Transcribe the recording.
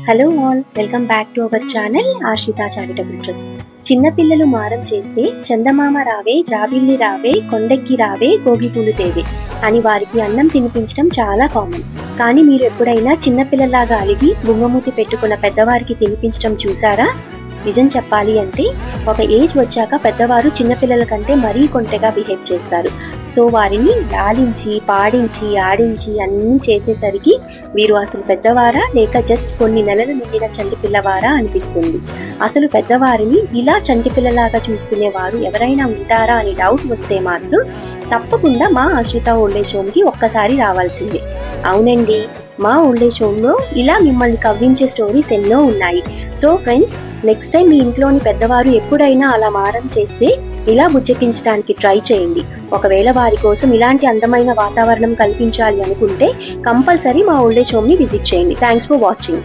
Hello all, welcome back to our channel ఆశ్రిత charitable trust. చిన్న పిల్లలు మారం చేస్తే చందమామ రావే, జాబిల్లి రావే, కొండెక్కి రావే, గోగి పూలు తేవే అని వారికి అన్నం తినిపించడం చాలా కామన్. కానీ మీరు ఎప్పుడైనా చిన్నపిల్లలాగా అలిగి బుంగమూతి పెట్టుకున్న పెద్దవారికి తినిపించడం చూసారా? నిజం చెప్పాలి అంటే ఒక ఏజ్ వచ్చాక పెద్దవారు చిన్నపిల్లల కంటే మరీ కొంటెగా బిహేవ్ చేస్తారు. సో వారిని లాలించి, పాడించి, ఆడించి అన్నీ చేసేసరికి వీరు అసలు పెద్దవారా లేక జస్ట్ కొన్ని నెలలు నిండిన చంటి పిల్లవారా అనిపిస్తుంది. అసలు పెద్దవారిని ఇలా చంటి పిల్లలాగా చూసుకునేవారు ఎవరైనా ఉంటారా అని డౌట్ వస్తే మాత్రం తప్పకుండా మా ఆశ్రిత ఓల్డేజ్ హోమ్కి ఒక్కసారి రావాల్సిందే. అవునండి, మా ఓల్డేజ్ హోమ్లో ఇలా మిమ్మల్ని కవ్వించే స్టోరీస్ ఎన్నో ఉన్నాయి. సో ఫ్రెండ్స్, నెక్స్ట్ టైం మీ ఇంట్లోని పెద్దవారు ఎప్పుడైనా అలా మారం చేస్తే ఇలా బుజ్జగించడానికి ట్రై చేయండి. ఒకవేళ వారి కోసం ఇలాంటి అందమైన వాతావరణం కల్పించాలి అనుకుంటే కంపల్సరీ మా ఓల్డేజ్ హోమ్ని విజిట్ చేయండి. Thanks for watching.